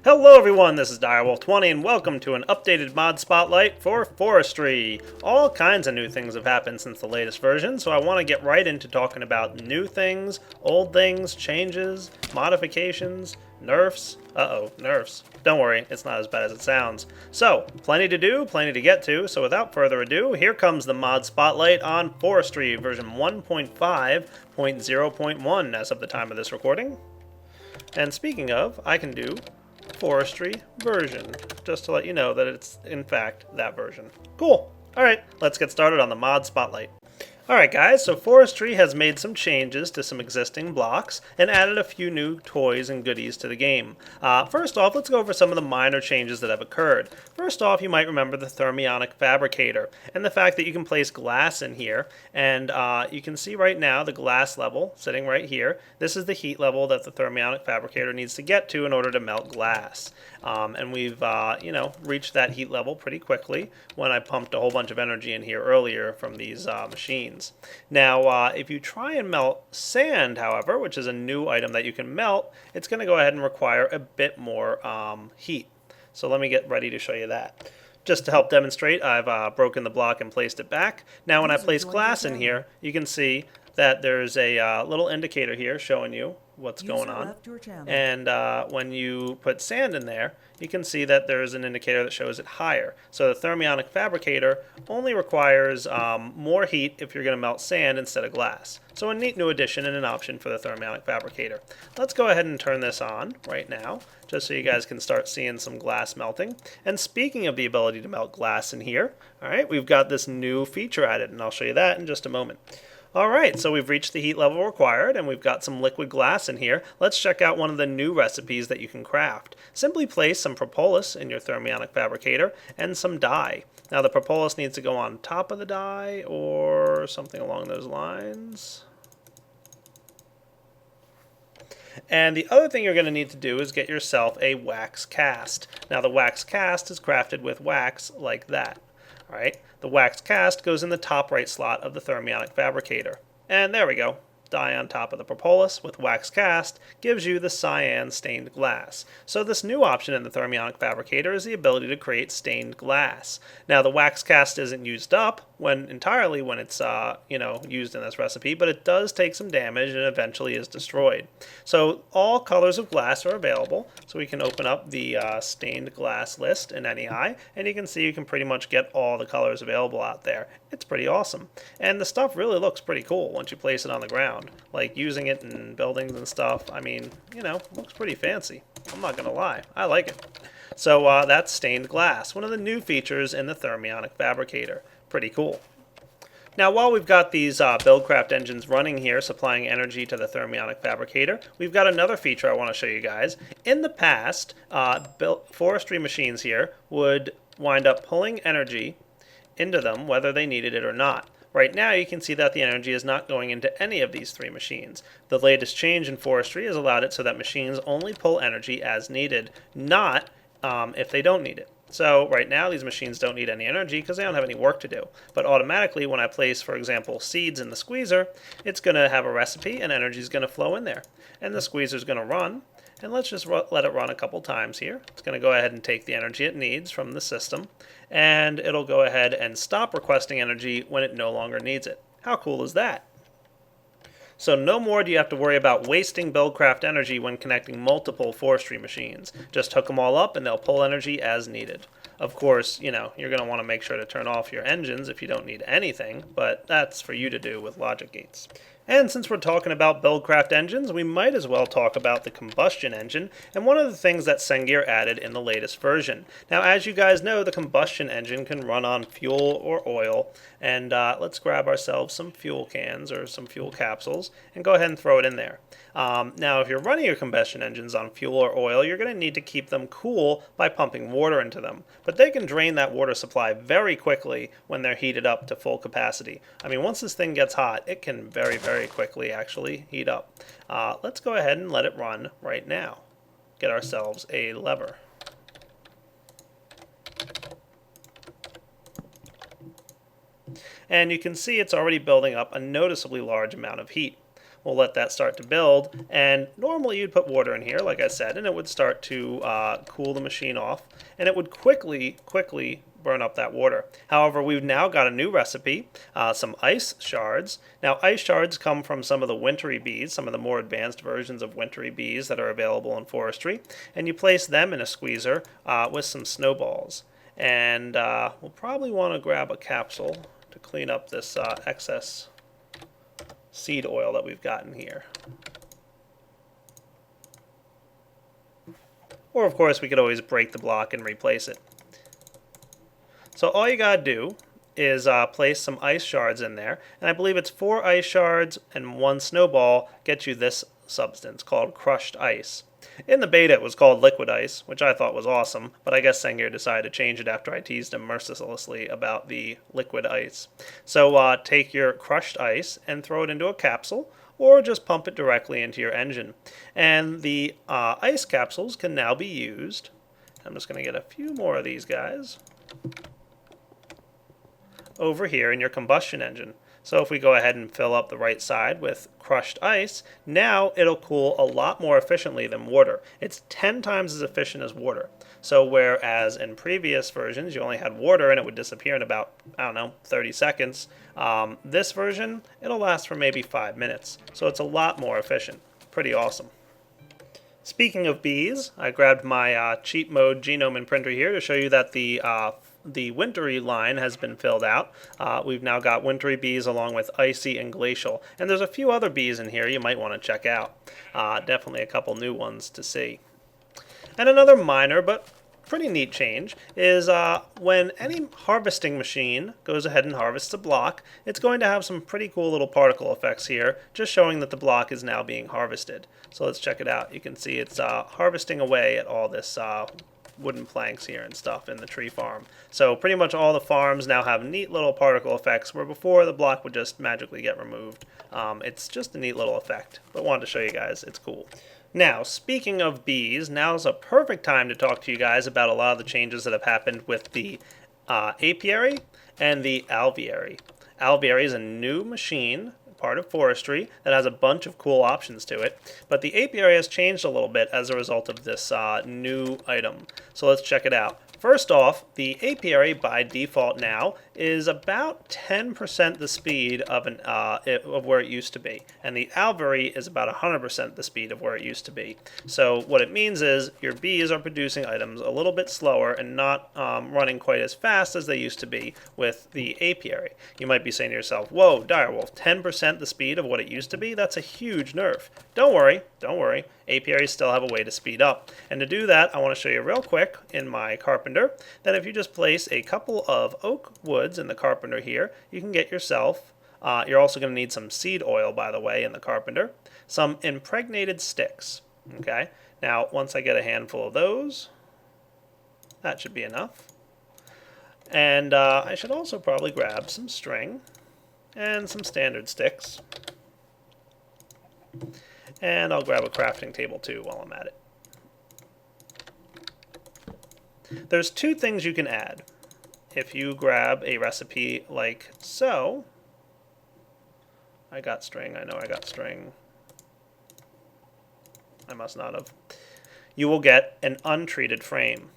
Hello everyone, this is Direwolf20 and welcome to an updated mod spotlight for Forestry. All kinds of new things have happened since the latest version, so I want to get right into talking about new things, old things, changes, modifications, nerfs. Nerfs. Don't worry, it's not as bad as it sounds. So, plenty to do, plenty to get to, so without further ado, here comes the mod spotlight on Forestry version 1.5.0.1 as of the time of this recording. And speaking of, I can do Forestry version, just to let you know that it's in fact that version. Cool. Alright, let's get started on the mod spotlight. Alright guys, so Forestry has made some changes to some existing blocks and added a few new toys and goodies to the game. First off, let's go over some of the minor changes that have occurred. First off, you might remember the thermionic fabricator and the fact that you can place glass in here, and you can see right now the glass level sitting right here. This is the heat level that the thermionic fabricator needs to get to in order to melt glass. And we've reached that heat level pretty quickly when I pumped a whole bunch of energy in here earlier from these machines. Now, if you try and melt sand, however, which is a new item that you can melt, it's going to go ahead and require a bit more heat. So let me get ready to show you that. Just to help demonstrate, I've broken the block and placed it back. Now when I place glass in here, you can see that there's a little indicator here showing you what's going on. And when you put sand in there, you can see that there's an indicator that shows it higher. So the thermionic fabricator only requires more heat if you're going to melt sand instead of glass. So a neat new addition and an option for the thermionic fabricator. Let's go ahead and turn this on right now, just so you guys can start seeing some glass melting. And speaking of the ability to melt glass in here, all right, we've got this new feature added, and I'll show you that in just a moment. Alright, so we've reached the heat level required and we've got some liquid glass in here. Let's check out one of the new recipes that you can craft. Simply place some propolis in your thermionic fabricator and some dye. Now the propolis needs to go on top of the dye or something along those lines. And the other thing you're going to need to do is get yourself a wax cast. Now the wax cast is crafted with wax like that. Alright, the wax cast goes in the top right slot of the thermionic fabricator. And there we go. Dye on top of the propolis with wax cast gives you the cyan stained glass. So this new option in the thermionic fabricator is the ability to create stained glass. Now the wax cast isn't used up entirely when it's used in this recipe, but it does take some damage and eventually is destroyed. So all colors of glass are available. So we can open up the stained glass list in NEI, and you can see you can pretty much get all the colors available out there. It's pretty awesome. And the stuff really looks pretty cool once you place it on the ground. Like using it in buildings and stuff, I mean, looks pretty fancy. I'm not going to lie. I like it. So that's stained glass, one of the new features in the thermionic fabricator. Pretty cool. Now while we've got these Buildcraft engines running here supplying energy to the thermionic fabricator, we've got another feature I want to show you guys. In the past, forestry machines here would wind up pulling energy into them whether they needed it or not. Right now you can see that the energy is not going into any of these three machines. The latest change in forestry has allowed it so that machines only pull energy as needed, not if they don't need it. So right now these machines don't need any energy because they don't have any work to do. But automatically when I place, for example, seeds in the squeezer, it's going to have a recipe and energy is going to flow in there. And the squeezer is going to run. And let's just let it run a couple times here. It's going to go ahead and take the energy it needs from the system. And it'll go ahead and stop requesting energy when it no longer needs it. How cool is that? So no more do you have to worry about wasting Buildcraft energy when connecting multiple forestry machines. Just hook them all up and they'll pull energy as needed. Of course, you're going to want to make sure to turn off your engines if you don't need anything, but that's for you to do with logic gates. And since we're talking about Buildcraft engines, we might as well talk about the combustion engine and one of the things that Sengir added in the latest version. Now, as you guys know, the combustion engine can run on fuel or oil, and let's grab ourselves some fuel cans or some fuel capsules and go ahead and throw it in there. Now, if you're running your combustion engines on fuel or oil, you're going to need to keep them cool by pumping water into them. But they can drain that water supply very quickly when they're heated up to full capacity. I mean, once this thing gets hot, it can very quickly actually heat up. Let's go ahead and let it run right now. Get ourselves a lever. And you can see it's already building up a noticeably large amount of heat. We'll let that start to build, and normally you'd put water in here, like I said, and it would start to cool the machine off, and it would quickly burn up that water. However, we've now got a new recipe, some ice shards. Now, ice shards come from some of the wintry bees, some of the more advanced versions of wintry bees that are available in forestry, and you place them in a squeezer with some snowballs. And we'll probably want to grab a capsule to clean up this excess seed oil that we've gotten here. Or, of course, we could always break the block and replace it. So all you gotta do is place some ice shards in there, and I believe it's 4 ice shards and 1 snowball gets you this substance called crushed ice. In the beta it was called liquid ice, which I thought was awesome, but I guess Sengir decided to change it after I teased him mercilessly about the liquid ice. So take your crushed ice and throw it into a capsule, or just pump it directly into your engine. And the ice capsules can now be used. I'm just going to get a few more of these guys over here in your combustion engine. So if we go ahead and fill up the right side with crushed ice, now it'll cool a lot more efficiently than water. It's 10 times as efficient as water. So whereas in previous versions you only had water and it would disappear in about, I don't know, 30 seconds, this version, it'll last for maybe 5 minutes. So it's a lot more efficient. Pretty awesome. Speaking of bees, I grabbed my cheat mode genome imprinter here to show you that the wintry line has been filled out. We've now got wintry bees along with icy and glacial. And there's a few other bees in here you might want to check out. Definitely a couple new ones to see. And another minor but pretty neat change is when any harvesting machine goes ahead and harvests a block, it's going to have some pretty cool little particle effects here, just showing that the block is now being harvested. So let's check it out. You can see it's harvesting away at all this wooden planks here and stuff in the tree farm. So pretty much all the farms now have neat little particle effects, where before the block would just magically get removed. It's just a neat little effect, but wanted to show you guys. It's cool. Now, speaking of bees, now's a perfect time to talk to you guys about a lot of the changes that have happened with the Apiary and the Aviary. Aviary is a new machine, part of Forestry, that has a bunch of cool options to it, but the Apiary has changed a little bit as a result of this new item. So let's check it out. First off, the Apiary by default now is about 10% the speed of where it used to be, and the Aviary is about 100% the speed of where it used to be. So what it means is your bees are producing items a little bit slower and not running quite as fast as they used to be with the Apiary. You might be saying to yourself, whoa, Direwolf, 10% the speed of what it used to be? That's a huge nerf. Don't worry. Apiaries still have a way to speed up. And to do that, I want to show you real quick in my Carpenter that if you just place a couple of oak woods in the Carpenter here, you can get yourself, you're also going to need some seed oil, by the way, in the Carpenter, some impregnated sticks. Okay, now once I get a handful of those, that should be enough. And I should also probably grab some string and some standard sticks. And I'll grab a crafting table too while I'm at it. There's 2 things you can add. If you grab a recipe like so, I got string, I know I got string. I must not have. You will get an untreated frame.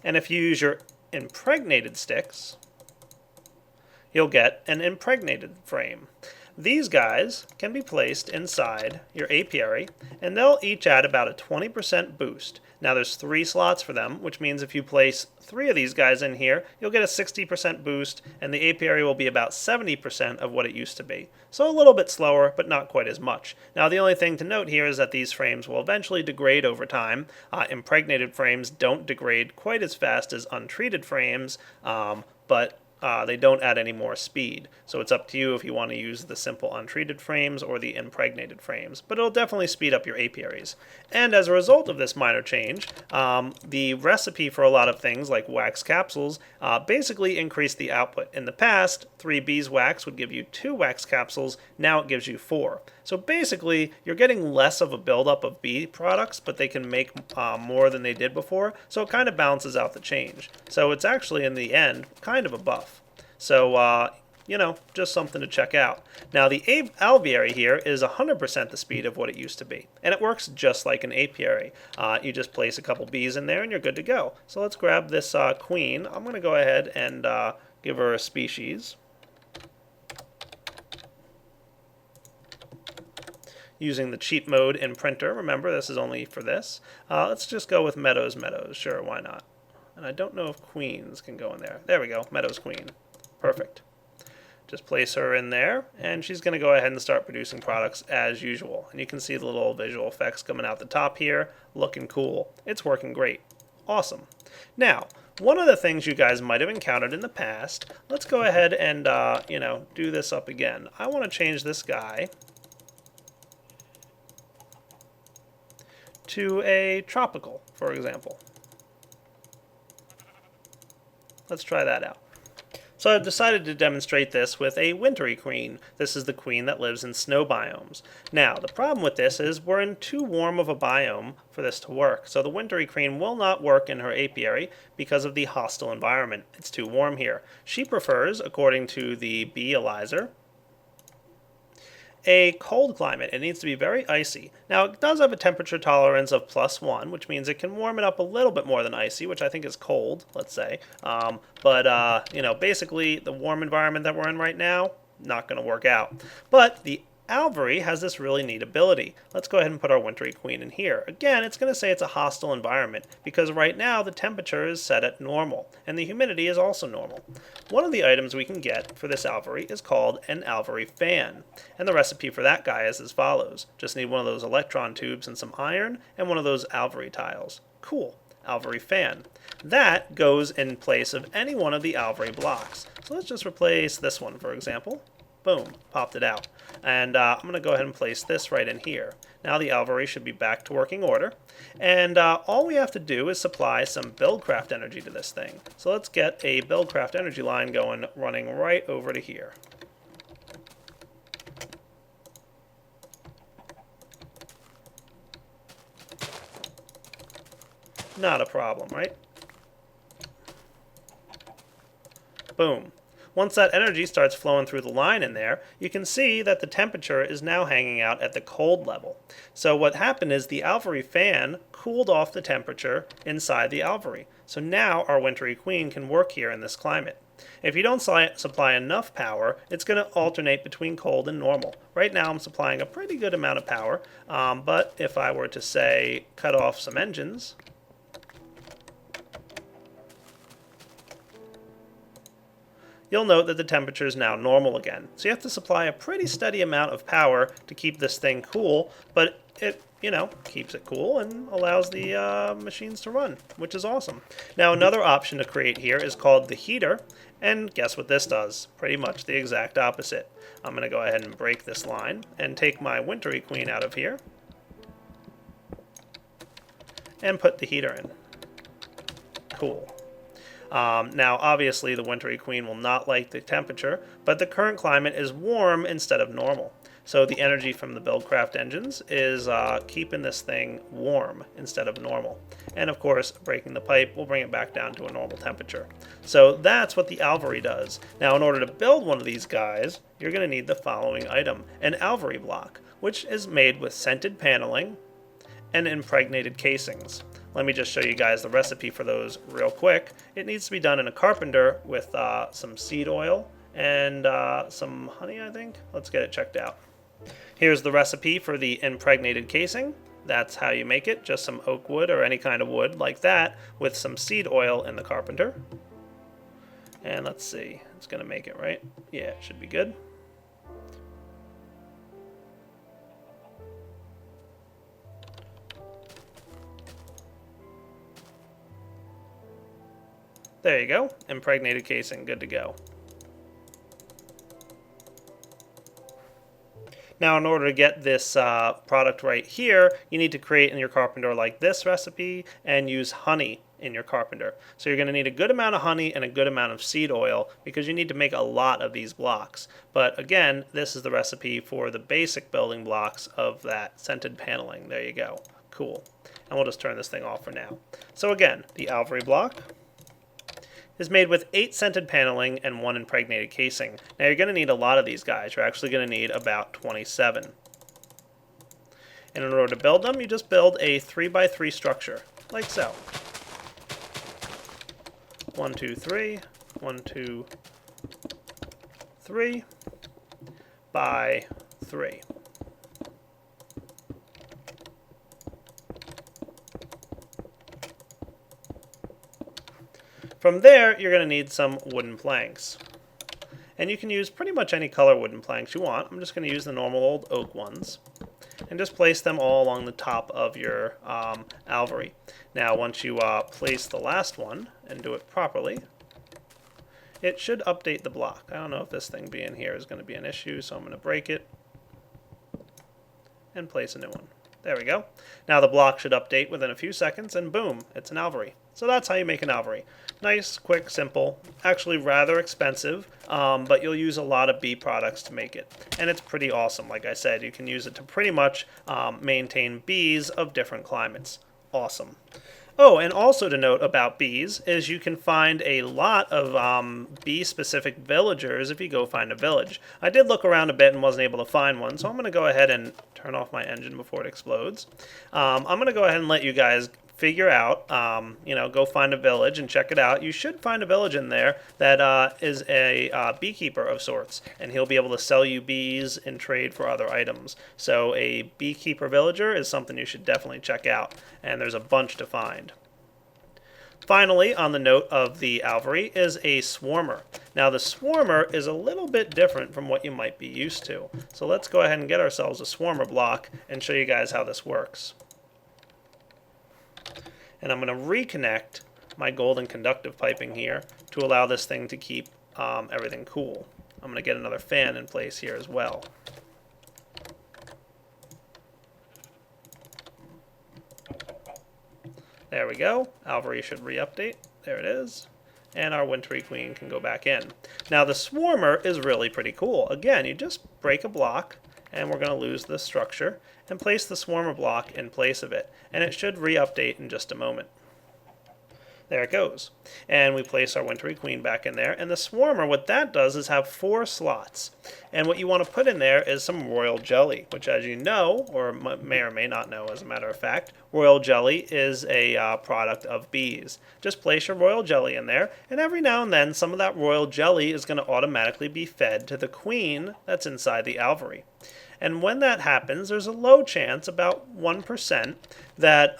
And if you use your impregnated sticks, you'll get an impregnated frame. These guys can be placed inside your Apiary, and they'll each add about a 20% boost. Now there's 3 slots for them, which means if you place 3 of these guys in here, you'll get a 60% boost, and the Apiary will be about 70% of what it used to be. So a little bit slower, but not quite as much. Now the only thing to note here is that these frames will eventually degrade over time. Impregnated frames don't degrade quite as fast as untreated frames, but they don't add any more speed. So it's up to you if you want to use the simple untreated frames or the impregnated frames. But it'll definitely speed up your apiaries. And as a result of this minor change, the recipe for a lot of things like wax capsules basically increased the output. In the past, 3 beeswax would give you 2 wax capsules. Now it gives you 4. So basically, you're getting less of a buildup of bee products, but they can make more than they did before. So it kind of balances out the change. So it's actually, in the end, kind of a buff. So you know, just something to check out. Now the Aviary here is 100% the speed of what it used to be, and it works just like an apiary. You just place a couple bees in there and you're good to go. So let's grab this queen. I'm going to go ahead and give her a species. Using the cheat mode in printer. Remember, this is only for this. Let's just go with meadows. Sure, why not? And I don't know if queens can go in there. There we go, meadows queen. Perfect. Just place her in there, and she's going to go ahead and start producing products as usual. And you can see the little visual effects coming out the top here, looking cool. It's working great. Awesome. Now, one of the things you guys might have encountered in the past, let's go ahead and do this up again. I want to change this guy to a tropical, for example. Let's try that out. So I've decided to demonstrate this with a wintry queen. This is the queen that lives in snow biomes. Now, the problem with this is we're in too warm of a biome for this to work. So the wintry queen will not work in her apiary because of the hostile environment. It's too warm here. She prefers, according to the bee Elizer, a cold climate. It needs to be very icy. Now, it does have a temperature tolerance of +1, which means it can warm it up a little bit more than icy, which I think is cold, let's say. Basically, the warm environment that we're in right now, not going to work out. But the Aviary has this really neat ability. Let's go ahead and put our wintry queen in here. Again, it's going to say it's a hostile environment because right now the temperature is set at normal and the humidity is also normal. One of the items we can get for this Aviary is called an Aviary fan. And the recipe for that guy is as follows. Just need one of those electron tubes and some iron and one of those Aviary tiles. Cool. Aviary fan. That goes in place of any one of the Aviary blocks. So let's just replace this one, for example. Boom, popped it out. And I'm going to go ahead and place this right in here. Now the Aviary should be back to working order. And all we have to do is supply some Buildcraft energy to this thing. So let's get a Buildcraft energy line going, running right over to here. Not a problem, right? Boom. Once that energy starts flowing through the line in there, you can see that the temperature is now hanging out at the cold level. So what happened is the Aviary fan cooled off the temperature inside the Aviary. So now our wintry queen can work here in this climate. If you don't supply enough power, it's going to alternate between cold and normal. Right now I'm supplying a pretty good amount of power, but if I were to say cut off some engines, you'll note that the temperature is now normal again. So you have to supply a pretty steady amount of power to keep this thing cool, but it, keeps it cool and allows the machines to run, which is awesome. Now another option to create here is called the heater, and guess what this does? Pretty much the exact opposite. I'm going to go ahead and break this line and take my wintry queen out of here and put the heater in. Cool. Now, obviously, the wintry queen will not like the temperature, but the current climate is warm instead of normal. So the energy from the Buildcraft engines is keeping this thing warm instead of normal. And of course, breaking the pipe will bring it back down to a normal temperature. So that's what the Aviary does. Now, in order to build one of these guys, you're going to need the following item, an Aviary block, which is made with scented paneling and impregnated casings. Let me just show you guys the recipe for those real quick. It needs to be done in a carpenter with some seed oil and some honey, I think. Let's get it checked out. Here's the recipe for the impregnated casing. That's how you make it, just some oak wood or any kind of wood like that with some seed oil in the carpenter. And let's see, it's gonna make it, right? Yeah, it should be good. There you go, impregnated casing, good to go. Now, in order to get this product right here, you need to create in your carpenter like this recipe and use honey in your carpenter. So you're going to need a good amount of honey and a good amount of seed oil because you need to make a lot of these blocks. But again, this is the recipe for the basic building blocks of that scented paneling. There you go. Cool. And we'll just turn this thing off for now. So again, the Aviary block is made with 8 scented paneling and 1 impregnated casing. Now you're going to need a lot of these guys. You're actually going to need about 27. And in order to build them, you just build a 3x3 structure, like so. 1, 2, 3, 1, 2, 3 by 3. From there, you're going to need some wooden planks. And you can use pretty much any color wooden planks you want. I'm just going to use the normal old oak ones. And just place them all along the top of your Aviary. Now, once you place the last one and do it properly, it should update the block. I don't know if this thing being here is going to be an issue, so I'm going to break it and place a new one. There we go. Now the block should update within a few seconds, and boom, it's an Aviary. So that's how you make an Aviary. Nice, quick, simple, actually rather expensive, but you'll use a lot of bee products to make it. And it's pretty awesome. Like I said, you can use it to pretty much maintain bees of different climates. Awesome. Oh, and also to note about bees is you can find a lot of bee-specific villagers if you go find a village. I did look around a bit and wasn't able to find one, so I'm going to go ahead and turn off my engine before it explodes. I'm going to go ahead and let you guys figure out, go find a village and check it out. You should find a village in there that is a beekeeper of sorts, and he'll be able to sell you bees in trade for other items. So a beekeeper villager is something you should definitely check out, and there's a bunch to find. Finally, on the note of the Aviary is a swarmer. Now the swarmer is a little bit different from what you might be used to. So let's go ahead and get ourselves a swarmer block and show you guys how this works. And I'm going to reconnect my golden conductive piping here to allow this thing to keep everything cool. I'm going to get another fan in place here as well. There we go. Aviary should re-update. There it is. And our wintry queen can go back in. Now the swarmer is really pretty cool. Again, you just break a block, and we're going to lose this structure, and place the swarmer block in place of it. And it should re-update in just a moment. There it goes. And we place our wintry queen back in there. And the swarmer, what that does is have 4 slots. And what you want to put in there is some royal jelly, which, as you know, or may or may not know as a matter of fact, royal jelly is a product of bees. Just place your royal jelly in there, and every now and then some of that royal jelly is going to automatically be fed to the queen that's inside the Aviary. And when that happens, there's a low chance, about 1%, that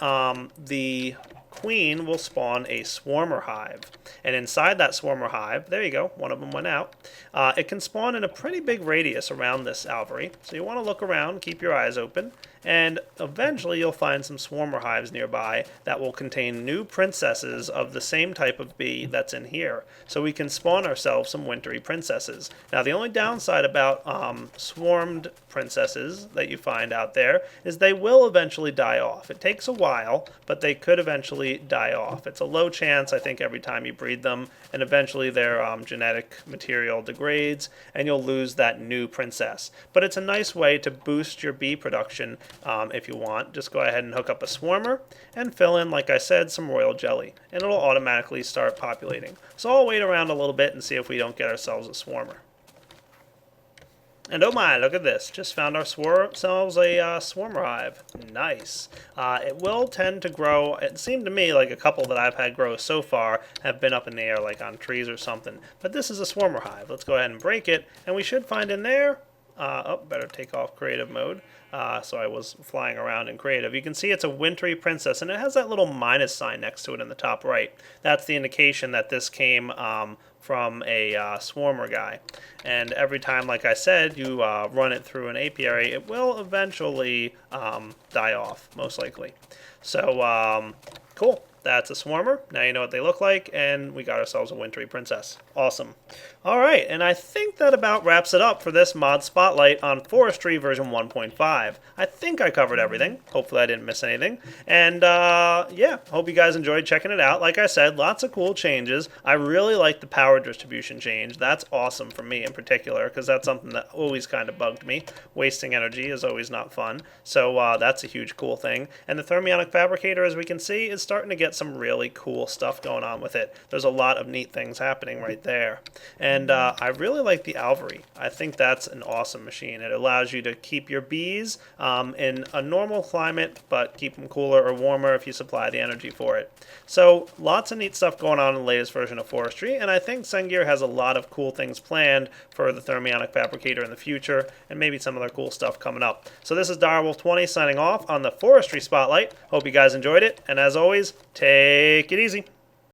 the queen will spawn a swarmer hive. And inside that swarmer hive, there you go, one of them went out, it can spawn in a pretty big radius around this Aviary. So you want to look around, keep your eyes open, and eventually you'll find some swarmer hives nearby that will contain new princesses of the same type of bee that's in here. So we can spawn ourselves some wintry princesses. Now the only downside about swarmed princesses that you find out there is they will eventually die off. It takes a while, but they could eventually die off. It's a low chance, I think, every time you breed them, and eventually their genetic material degrades and you'll lose that new princess. But it's a nice way to boost your bee production if you want. Just go ahead and hook up a swarmer and fill in, like I said, some royal jelly, and it'll automatically start populating. So I'll wait around a little bit and see if we don't get ourselves a swarmer. And oh my, look at this. Just found ourselves a swarmer hive. Nice. It will tend to grow. It seemed to me like a couple that I've had grow so far have been up in the air, like on trees or something. But this is a swarmer hive. Let's go ahead and break it. And we should find in there. Better take off creative mode. So I was flying around in creative. You can see it's a wintry princess, and it has that little minus sign next to it in the top right. That's the indication that this came from a swarmer guy. And every time, like I said, you run it through an apiary, it will eventually die off, most likely. So, cool. That's a swarmer. Now you know what they look like, and we got ourselves a wintry princess. Awesome. All right, and I think that about wraps it up for this mod spotlight on Forestry version 1.5. I think I covered everything. Hopefully I didn't miss anything. And yeah, hope you guys enjoyed checking it out. Like I said, lots of cool changes. I really like the power distribution change. That's awesome for me in particular, because that's something that always kind of bugged me. Wasting energy is always not fun. So that's a huge cool thing. And the thermionic fabricator, as we can see, is starting to get get some really cool stuff going on with it. There's a lot of neat things happening right there. And I really like the Aviary. I think that's an awesome machine. It allows you to keep your bees in a normal climate, but keep them cooler or warmer if you supply the energy for it. So lots of neat stuff going on in the latest version of Forestry, and I think Sengir has a lot of cool things planned for the thermionic fabricator in the future, and maybe some other cool stuff coming up. So this is Direwolf20 signing off on the Forestry Spotlight. Hope you guys enjoyed it, and as always, take it easy.